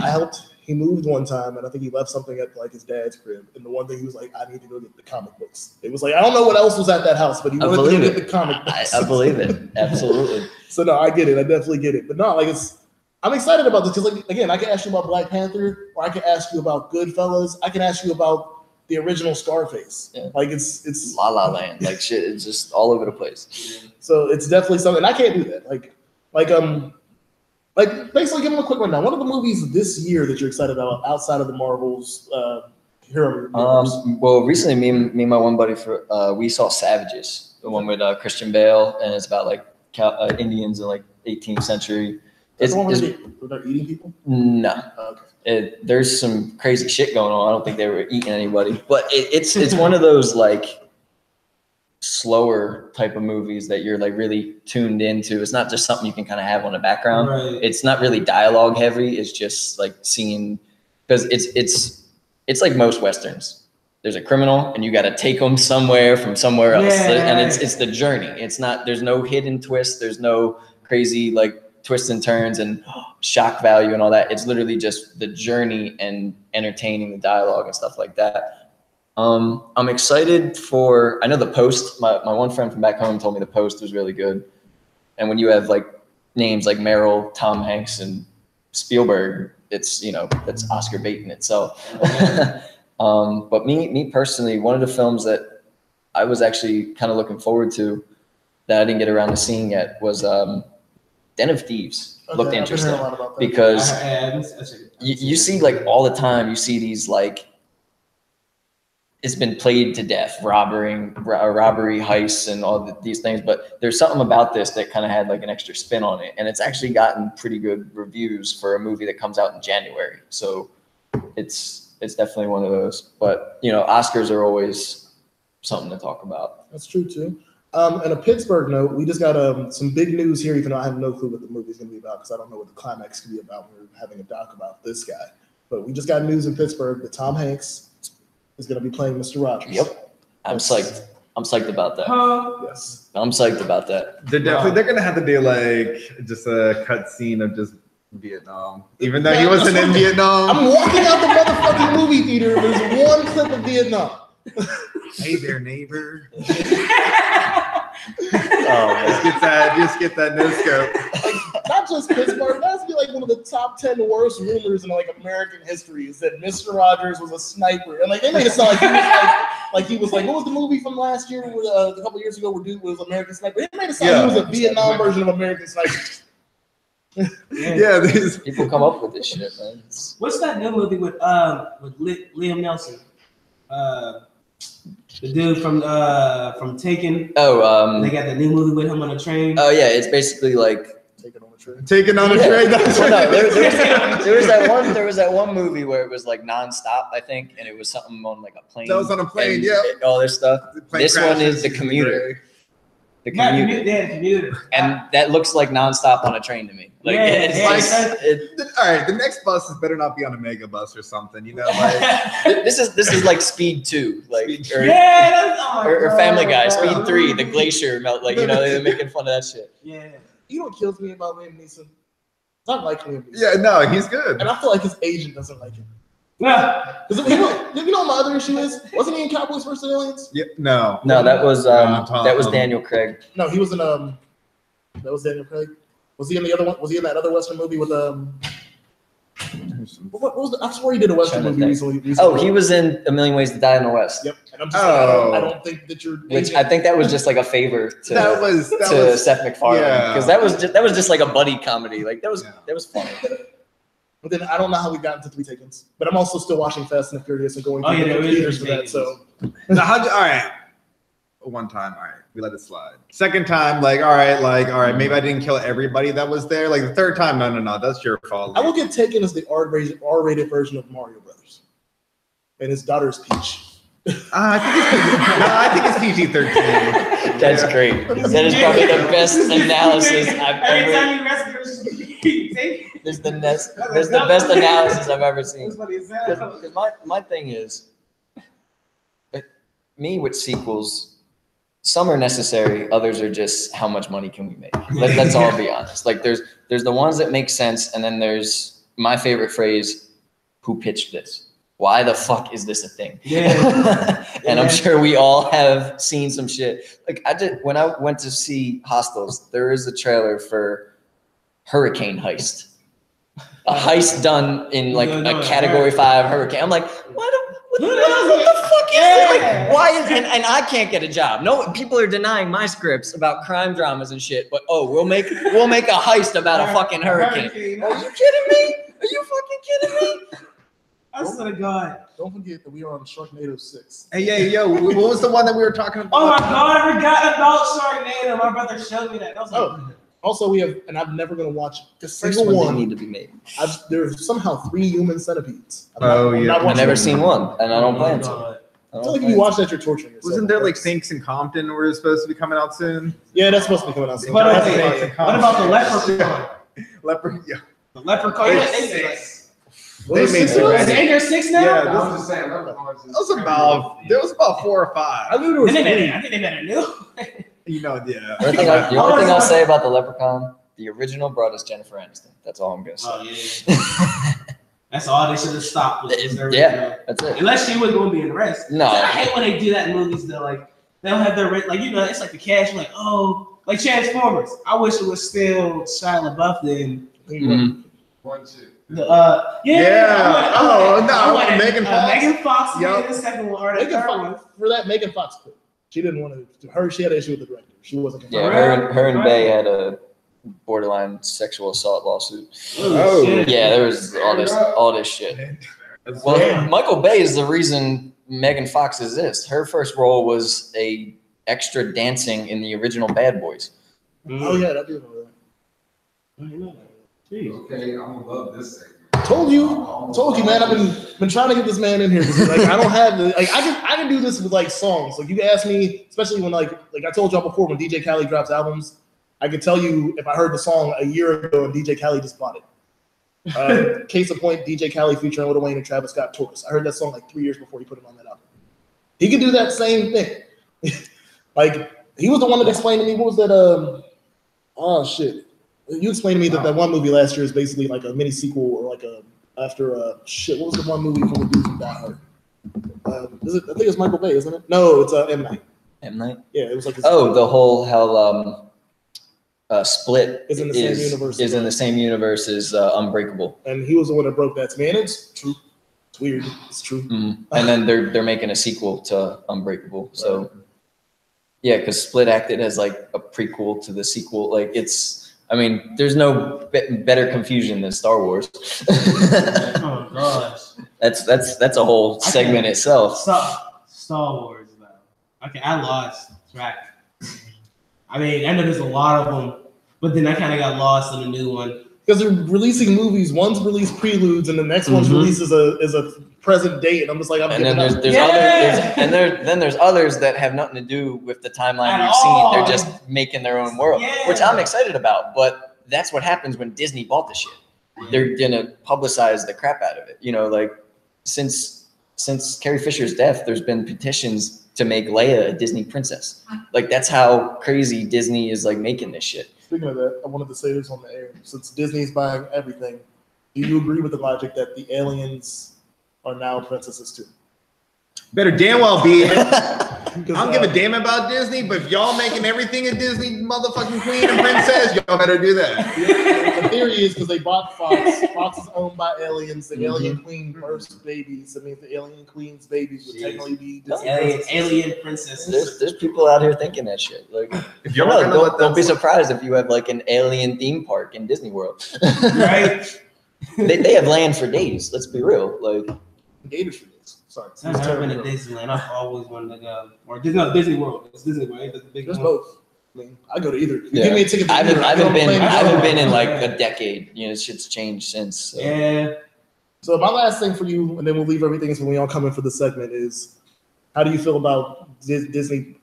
helped. He moved one time, and I think he left something at like his dad's crib. And the one thing he was like, I need to go get the comic books. It was like, I don't know what else was at that house, but he wanted to go get the comic books. I believe it. Absolutely. So no, I get it. I definitely get it. But no, like I'm excited about this because, like, again, I can ask you about Black Panther, or I can ask you about Goodfellas. I can ask you about the original Scarface. Yeah. Like it's La La Land. Like shit, it's just all over the place. So it's definitely something. I can't do that. Like basically, give them a quick rundown. What are the movies this year that you're excited about outside of the Marvel's hero? Well, recently, me and my one buddy we saw Savages, the one with Christian Bale, and it's about like Indians in like 18th century. It's the one where they're eating people? No. Oh, okay. There's some crazy shit going on. I don't think they were eating anybody, but it's one of those like slower type of movies that you're like really tuned into. It's not just something you can kind of have on the background. Right. It's not really dialogue heavy. It's just like seeing, because it's like most Westerns. There's a criminal and you got to take them somewhere from somewhere else. Yeah. And it's the journey. It's not, there's no hidden twist. There's no crazy like twists and turns and shock value and all that. It's literally just the journey and entertaining the dialogue and stuff like that. I'm excited for, I know The Post, my one friend from back home told me The Post was really good. And when you have like names like Meryl, Tom Hanks, and Spielberg, it's, that's Oscar bait in itself. But me personally, one of the films that I was actually kind of looking forward to that I didn't get around to seeing yet was Den of Thieves. Okay, Looked interesting because you see like all the time, you see these like, it's been played to death, robbery, heists, and all these things. But there's something about this that kind of had like an extra spin on it, and it's actually gotten pretty good reviews for a movie that comes out in January. So it's definitely one of those. But Oscars are always something to talk about. That's true too. And a Pittsburgh note, we just got some big news here, even though I have no clue what the movie's going to be about because I don't know what the climax could be about. We're having a doc about this guy. But we just got news in Pittsburgh that Tom Hanks is going to be playing Mr. Rogers. Yep. I'm psyched. I'm psyched about that. Yes. I'm psyched about that. They're going to have to do like just a cut scene of just Vietnam. Even though he wasn't in Vietnam. I'm walking out the motherfucking movie theater. There's one clip of Vietnam. Hey there, neighbor. Oh, Just get that no scope. Like, not just Pittsburgh. That has to be like one of the top 10 worst rumors in like American history is that Mr. Rogers was a sniper, and like they made it sound like he was like what was the movie from last year, a couple years ago, where dude was American Sniper? They made it sound like he was a Vietnam version of American Sniper. Yeah, these people come up with this shit, man. What's that new movie with Liam Nelson? The dude from Taken. Oh, they got the new movie with him on a train. Oh yeah, it's basically like Taking on a train. That's well, no, there was that one movie where it was like nonstop, I think, and it was something on like a plane. That was on a plane, and yeah. All this stuff. This one is The crashes, Commuter. The Yeah, Commuter. The Commuter. And that looks like nonstop on a train to me. Like, Yeah, it's yeah, just, All right, the next buses better not be on a mega bus or something, you know? Like, this is like Speed 2, like or, or Family Guy, Speed 3, the glacier melt, like you know they're making fun of that shit. Yeah. You know what kills me about Liam Neeson? I like Liam Neeson. yeah, no, he's good. And I feel like his agent doesn't like him. Yeah. Because you know what my other issue is? Wasn't he in Cowboys vs. Aliens? Yeah, no. No, that was Daniel Craig. No, he was in that was Daniel Craig. Was he in the other one? Was he in that other Western movie with what was I swear he did a Western movie recently. Oh, he was in A Million Ways to Die in the West. Yep. And I'm just I don't think that you're which I think that was just like a favor to that was Seth MacFarlane. Because that was just like a buddy comedy. Like that was funny. But then I don't know how we got into Three Takens. But I'm also still watching Fast and the Furious and going to the theaters for that. So now, all right. One time, all right, we let it slide. Second time, all right, maybe I didn't kill everybody that was there. Like the third time, no, that's your fault. I will get Taken as the R-rated version of Mario Brothers, and his daughter's Peach. I think it's PG-13. That's great. That is probably the best analysis I've ever. There's the best analysis I've ever seen. Because my thing is, me with sequels. Some are necessary, others are just how much money can we make. Let's all be honest. Like there's the ones that make sense, and then there's my favorite phrase, who pitched this? Why the fuck is this a thing? Yeah. And I'm sure we all have seen some shit. Like when I went to see Hostiles, there is a trailer for Hurricane Heist. A heist done in like a Category 5 hurricane. I'm like, what the fuck is it? Like, why is and I can't get a job. No, people are denying my scripts about crime dramas and shit. But we'll make a heist about a fucking hurricane. Are you kidding me? Are you fucking kidding me? I swear to God. Don't forget that we are on Sharknado 6. Hey, yo, what was the one that we were talking about? Oh my God, I forgot about Sharknado. My brother showed me that. That was also, we have, and I'm never going to watch a First single one. Need to be made. There's somehow 3 human centipedes. I've never seen one, and I don't plan to. I feel like if you watch that, you're torturing yourself. Wasn't there like Thanks in Compton where it's supposed to be coming out soon? Yeah, that's supposed to be coming out soon. What about the Leprechaun? Yeah. The Leprechaun. They made some. Ain't there 6 now? Yeah, I was just saying, there was about 4 or 5. I knew there was I think they made a new. You know, yeah. The only thing I'll say about the Leprechaun, the original brought us Jennifer Aniston. That's all I'm gonna say. Oh yeah. That's all they should have stopped with. Yeah, that's it. Unless she was going to be in the rest. No. I hate when they do that in movies. They'll they'll have their it's like the cash. Like like Transformers. I wish it was still Shia LaBeouf then. Mm-hmm. 1, 2. Megan Fox. Megan Fox yep. The second one or the third one. For that Megan Fox clip, she didn't want to. She had an issue with the director. She wasn't. Yeah, her and Bay had a borderline sexual assault lawsuit. Oh, yeah, there was all this shit. Well, Michael Bay is the reason Megan Fox exists. Her first role was a extra dancing in the original Bad Boys. Oh yeah, I do know that. Okay, I'm gonna love this thing. Told you, man. I've been trying to get this man in here because I don't have I can do this with songs. Like you ask me, especially when like I told y'all before, when DJ Khaled drops albums, I can tell you if I heard the song a year ago and DJ Khaled just bought it. Case in point, DJ Khaled featuring Lil Wayne and Travis Scott Taurus. I heard that song 3 years before he put it on that album. He can do that same thing. He was the one that explained to me what was that You explained to me that one movie last year is basically like a mini sequel or like what was the one movie from the dude from Die Hard? I think it's Michael Bay, isn't it? No, it's M. Night. M. Night? Yeah, it was like the whole hell Split is in the same universe. Is in the same universe as Unbreakable. And he was the one that broke that to me. And it's true. It's weird. It's true. Mm-hmm. And then they're making a sequel to Unbreakable. So right. Yeah, because Split acted as like a prequel to the sequel. Like there's no better confusion than Star Wars. Oh gosh. That's a whole segment itself. Star Wars though. Okay, I lost track. I mean, I know there's a lot of them, but then I kind of got lost in the new one. Because they're releasing movies. One's released preludes, and the next one's released is a present date. And I'm just like, there's others that have nothing to do with the timeline we've seen. They're just making their own world, which I'm excited about. But that's what happens when Disney bought the shit. They're gonna publicize the crap out of it. Like since Carrie Fisher's death, there's been petitions to make Leia a Disney princess. Like that's how crazy Disney is like making this shit. Speaking of that, I wanted to say this on the air. Since Disney's buying everything, do you agree with the logic that the aliens are now princesses too? Better damn well be. I don't give a damn about Disney, but if y'all making everything a Disney motherfucking queen and princess, y'all better do that. The theory is because they bought Fox. Fox is owned by aliens. The alien queen births babies. I mean, the alien queen's babies would technically be Disney alien princesses. There's people out here thinking that shit. Like, if you're not don't be surprised if you have like an alien theme park in Disney World. Right? they have land for days. Let's be real. Like gators for days. Sorry, I've never been to Disneyland. I've always wanted to go. Or Disney World. It's Disney World. Right? That's the big There's one. both. I mean, I go to either. Give me a ticket. I haven't been in like a decade. Shit's changed since. So. Yeah. So my last thing for you, and then we'll leave everything so when we all come in for the segment, is how do you feel about Disney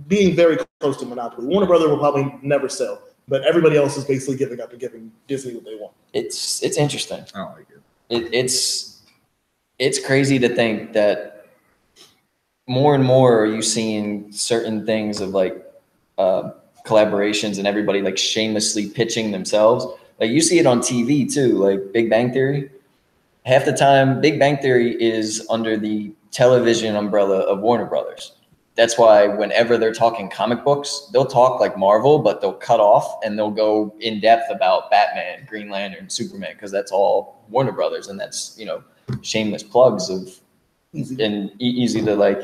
being very close to monopoly? Warner Brothers will probably never sell, but everybody else is basically giving up and giving Disney what they want. It's interesting. I don't like it. It's crazy to think that more and more are you seeing certain things of like collaborations and everybody like shamelessly pitching themselves. Like you see it on TV too, like Big Bang Theory. Half the time, Big Bang Theory is under the television umbrella of Warner Brothers. That's why whenever they're talking comic books, they'll talk like Marvel, but they'll cut off and they'll go in depth about Batman, Green Lantern, Superman, because that's all Warner Brothers, and that's shameless plugs of easy to like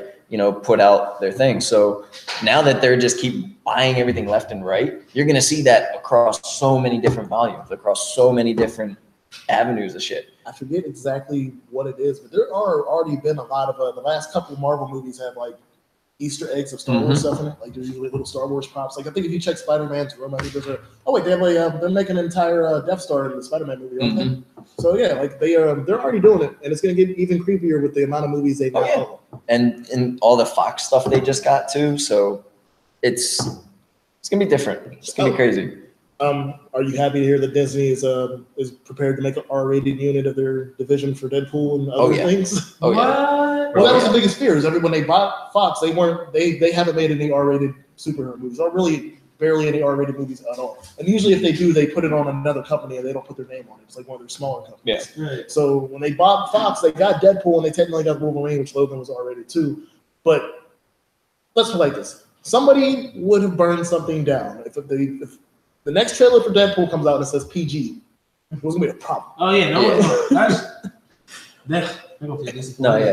put out their thing. So now that they're just keep buying everything left and right, you're gonna see that across so many different volumes, across so many different avenues of shit. I forget exactly what it is, but there are already been a lot of the last couple of Marvel movies have like Easter eggs of Star Wars stuff in it. Like there's usually little Star Wars props. Like I think if you check Spider-Man's room, I think there's they're making an entire Death Star in the Spider-Man movie, aren't they? So yeah, like they're already doing it, and it's gonna get even creepier with the amount of movies they've got. And all the Fox stuff they just got too. So it's gonna be different. It's gonna be crazy. Are you happy to hear that Disney is prepared to make an R-rated unit of their division for Deadpool and other things? Oh yeah. Well, that was the biggest fear. Is when they bought Fox, they haven't made any R-rated superhero movies, or really barely any R-rated movies at all. And usually, if they do, they put it on another company and they don't put their name on it. It's like one of their smaller companies. Yeah. Right. So when they bought Fox, they got Deadpool and they technically got Wolverine, which Logan was R-rated too. But let's put it like this: somebody would have burned something down if the next trailer for Deadpool comes out and it says PG. It was gonna be a problem. Oh yeah,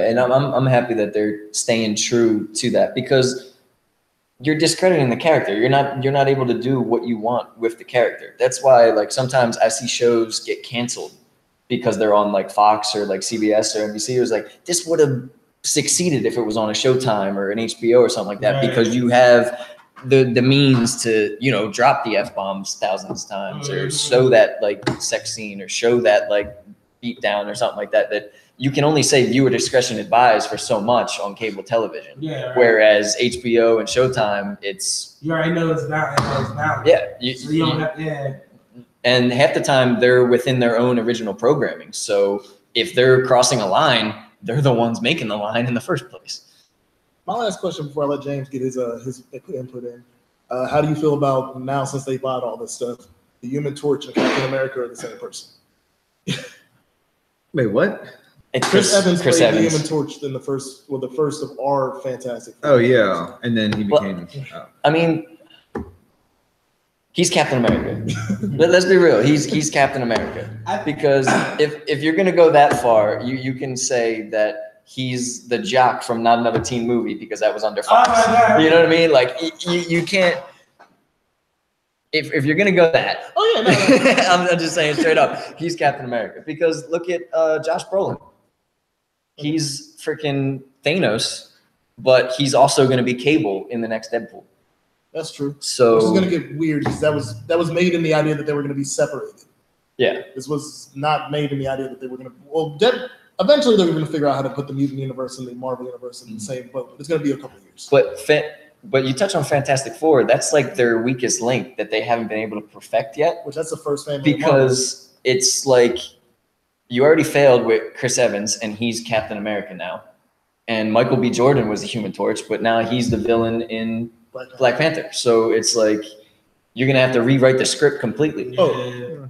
and I'm happy that they're staying true to that, because you're discrediting the character. You're not able to do what you want with the character. That's why like sometimes I see shows get canceled because they're on like Fox or like CBS or NBC. It was like, this would have succeeded if it was on a Showtime or an HBO or something like that, because you have the means to drop the F-bombs thousands of times, or show that like sex scene, or show that like beat down or something like that you can only say viewer discretion advised for so much on cable television. Yeah. Right. Whereas HBO and Showtime, you already know it's valid. Yeah. So you don't have And half the time they're within their own original programming. So if they're crossing a line, they're the ones making the line in the first place. My last question before I let James get his input in. How do you feel about now, since they bought all this stuff, the Human Torch and Captain America are the same person. Wait, what? It's Chris Evans Chris played Evans. the Human Torch in the first of our Fantastic Four. Oh yeah, and then he became. I mean, he's Captain America. Let's be real. He's Captain America. Because if you're gonna go that far, you can say that he's the jock from Not Another Teen Movie because that was under Fox. You know what I mean? Like you can't. If you're gonna go that, I'm just saying straight up, he's Captain America. Because look at Josh Brolin. He's freaking Thanos, but he's also gonna be Cable in the next Deadpool. That's true. So which is gonna get weird because that was made in the idea that they were gonna be separated. Yeah. This was not made in the idea that they were gonna. Well, eventually they were gonna figure out how to put the mutant universe and the Marvel universe in the same boat. But it's gonna be a couple of years. But you touch on Fantastic Four. That's like their weakest link that they haven't been able to perfect yet. Which that's the first family. Because it's like you already failed with Chris Evans, and he's Captain America now. And Michael B. Jordan was the Human Torch, but now he's the villain in Black Panther. So it's like you're gonna have to rewrite the script completely. Oh,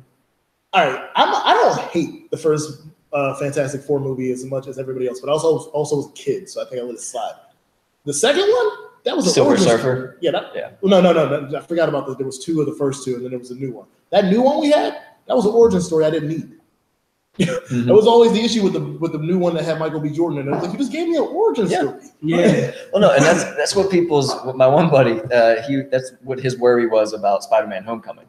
all right. I don't hate the first Fantastic Four movie as much as everybody else, but I also was a kid, so I think I let it slide. The second one, that was Silver Surfer. Yeah. No. I forgot about that. There was two of the first two, and then there was a new one. That new one we had, that was an origin story I didn't need. Mm-hmm. That was always the issue with the new one that had Michael B. Jordan in it. Like, you just gave me an origin story. Yeah. Well, no, and that's what my one buddy, that's what his worry was about Spider-Man: Homecoming.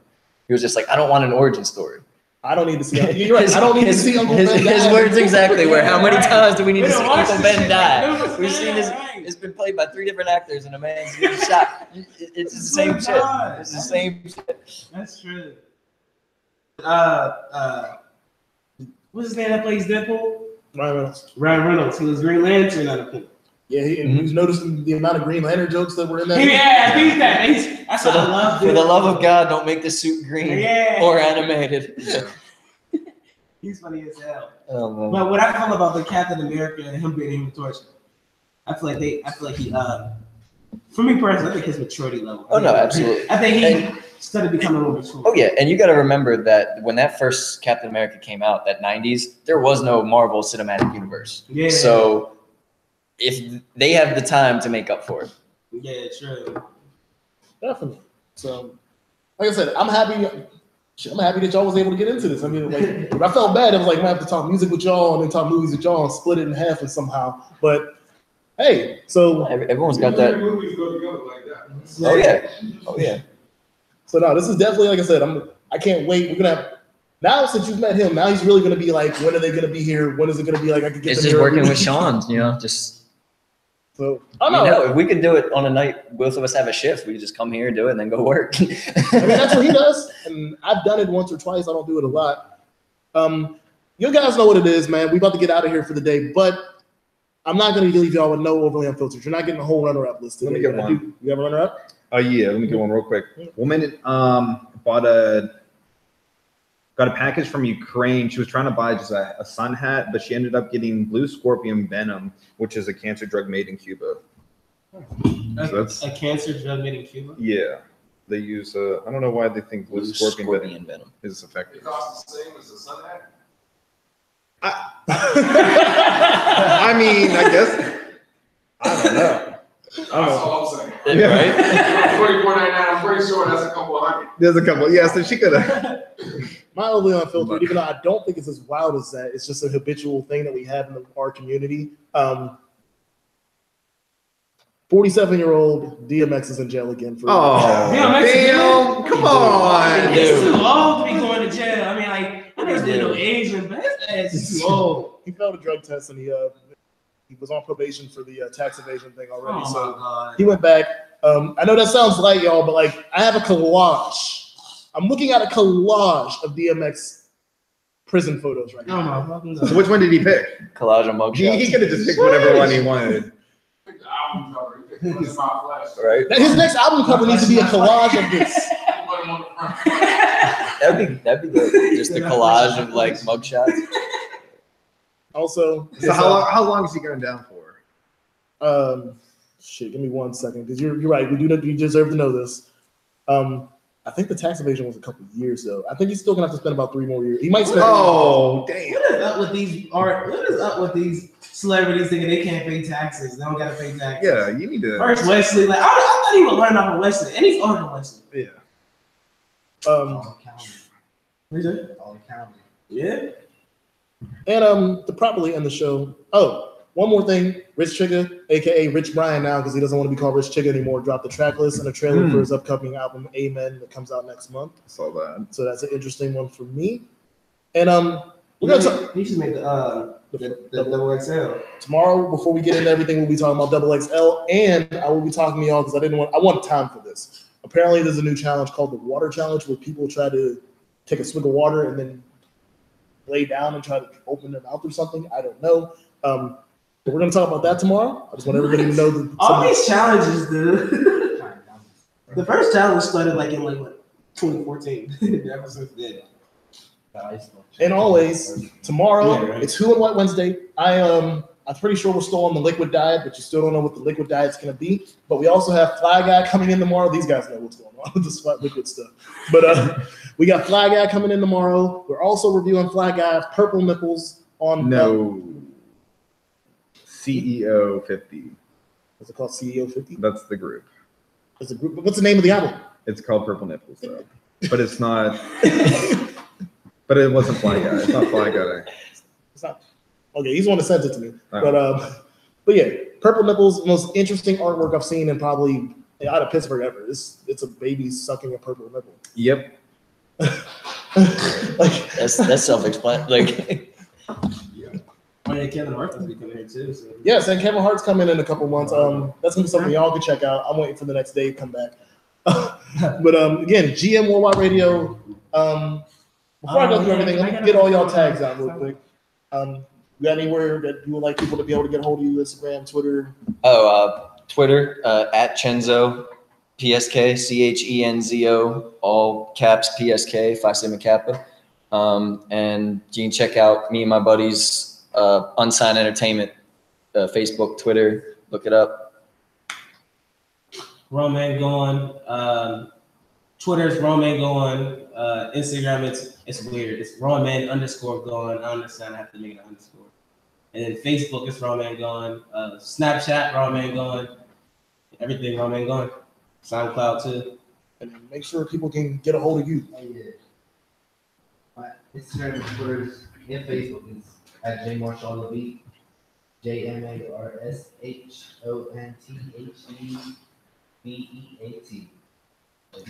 He was just like, I don't want an origin story. I don't need to see. You're right. I don't need to see Uncle Ben die. His words exactly were, how many times do we need to see watch Uncle this Ben shit. die? We've seen this. It's been played by 3 different actors, and a man's getting shot. It's the same shit. It's the same shit. That's true. What's his name that plays Deadpool? Ryan Reynolds. Ryan Reynolds. He was Green Lantern, I think. Yeah, he's noticing the amount of Green Lantern jokes that were in that. Yeah, he's that. That's what I love. For the love of God, don't make the suit green or animated. He's funny as hell. Oh, man. But what I feel about the Captain America and him being Human Torch, I feel like he. For me personally, I think his maturity level. Oh no, absolutely. I think he started becoming more mature. Oh yeah, and you got to remember that when that first Captain America came out, that '90s, there was no Marvel Cinematic Universe. Yeah. So if they have the time to make up for it. Yeah, true. Definitely. So, like I said, I'm happy that y'all was able to get into this. I mean, like, I felt bad. It was like I have to talk music with y'all and then talk movies with y'all and split it in half and somehow. But hey, so everyone's got that. Movies go together like that. Oh yeah. Oh yeah. So no, this is definitely, like I said, I can't wait. We're gonna have now, since you've met him, now he's really gonna be like, when are they gonna be here? When is it gonna be like I could get It's them just here working every with week? Sean, just. So If we could do it on a night, both of us have a shift. We could just come here and do it, and then go work. I mean, that's what he does, and I've done it once or twice. I don't do it a lot. You guys know what it is, man. We about to get out of here for the day, but I'm not going to leave y'all with no overly unfiltered. You're not getting a whole runner-up list today. Let me get one. You have a runner-up? Yeah, let me get one real quick. Woman got a package from Ukraine. She was trying to buy just a sun hat, but she ended up getting blue scorpion venom, which is a cancer drug made in Cuba. So that's A cancer drug made in Cuba? yeah. They use I don't know why they think blue scorpion venom is effective. It costs the same as a sun hat. I mean, I guess I don't know. That's all I'm saying. Yeah. Right? $24.99. I'm pretty sure that's a couple of hundred. There's a couple. Yeah, so she could have. My overly unfiltered, even though I don't think it's as wild as that, it's just a habitual thing that we have in our community. 47-year-old DMX is in jail again for. Oh, DMX damn! Come on. He's too old to be going to jail. I mean, like, I know there's no Asian, but his ass is too old. He failed a drug test and he was on probation for the tax evasion thing already. Oh, so my God. he went back. I know that sounds light, y'all, but like I have a collage. I'm looking at a collage of DMX prison photos right Oh, now. my fucking God. So which one did he pick? Collage of mugshots. He could have just picked whatever one he wanted. Pick the album cover. He picked What's My Flash. Right? His next album cover needs to be a collage of this. Put him on the front. That'd be good. Just a collage of like mugshots. Also, So how long is he going down for? shit, give me 1 second because you're right. We deserve to know this. I think the tax evasion was a couple of years though. I think he's still gonna have to spend about 3 more years. He might spend. Oh damn! What is up with these What is up with these celebrities thinking they can't pay taxes? They don't gotta pay taxes. Yeah, you need to. First Wesley, like I thought he would learn off of Wesley, and he's older than Wesley. Yeah. All county. What is it? All county. Yeah. And to properly end the show. Oh, one more thing. Rich Chigga, aka Rich Brian now, because he doesn't want to be called Rich Chigga anymore, dropped the track list and a trailer for his upcoming album Amen that comes out next month. Saw that. So that's an interesting one for me. And we're gonna talk. He should make the double XL. Tomorrow, before we get into everything, we'll be talking about double XL, and I will be talking to y'all because I want time for this. Apparently, there's a new challenge called the Water Challenge where people try to take a swig of water and then lay down and try to open their mouth or something. I don't know. But we're gonna talk about that tomorrow. I just want everybody to know that all these challenges, dude. The first challenge started like in 2014. Ever since then. And always tomorrow it's Who and What Wednesday. I'm pretty sure we're still on the liquid diet, but you still don't know what the liquid diet's gonna be. But we also have Fly Guy coming in tomorrow. These guys know what's going on with this liquid stuff. But we got Fly Guy coming in tomorrow. We're also reviewing Fly Guy's Purple Nipples on CEO 50. What's it called? CEO 50? That's the group. It's a group. But what's the name of the album? It's called Purple Nipples, though. But it's not. But it wasn't Fly Guy. It's not Fly Guy. It's not. Okay, he's the one that sent it to me. Oh. But yeah, Purple Nipples, most interesting artwork I've seen in probably out of Pittsburgh ever. It's a baby sucking a purple nipple. Yep. Like That's self-explanatory. Like, Oh yeah, Kevin Hart's gonna be coming here too. So. yes, and Kevin Hart's coming in a couple months. That's gonna be something y'all can check out. I'm waiting for the next day to come back. But again, GM Worldwide Radio. Before I go through everything, let me get all y'all tags out real quick. You got anywhere that you would like people to be able to get a hold of you? Instagram, Twitter? Twitter at Chenzo, PSK, CHENZO, all caps PSK, Phi Sigma Kappa. And you can check out me and my buddies, Unsigned Entertainment, Facebook, Twitter, look it up. Roman going. Twitter's Roman going. Instagram, it's weird. It's Roman _going. I understand I have to make it an underscore. And then Facebook is Roman going. Snapchat, Roman going. Everything Roman going. SoundCloud too. And make sure people can get a hold of you. Oh, yeah. My Instagram and Twitter and Facebook is at JMarshallTheBeat. JMarshallTheBeat.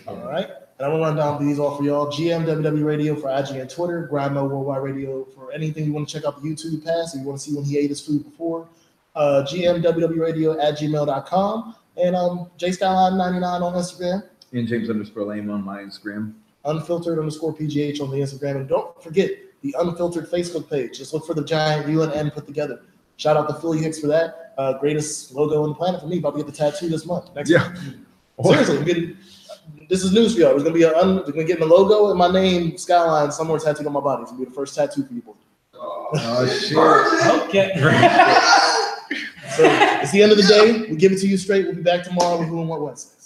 All right. And I'm going to run down these all for y'all. GMWW Radio for IG and Twitter. Grimo Worldwide Radio for anything you want to check out the YouTube past. If you want to see when he ate his food before. GMWW Radio at gmail.com. And JSkyline99 on Instagram. And James_Lame on my Instagram. UnFiltered_PGH on the Instagram. And don't forget the Unfiltered Facebook page. Just look for the giant U and N put together. Shout out to Philly Hicks for that. Greatest logo on the planet for me. About to get the tattoo this month. Next month. Seriously, this is news for y'all. There's gonna be we're gonna get the logo and my name, Skyline, somewhere tattooed on my body. It's gonna be the first tattoo for people. Oh shit. Okay. So it's the end of the day. We give it to you straight. We'll be back tomorrow with Who and What Wednesday.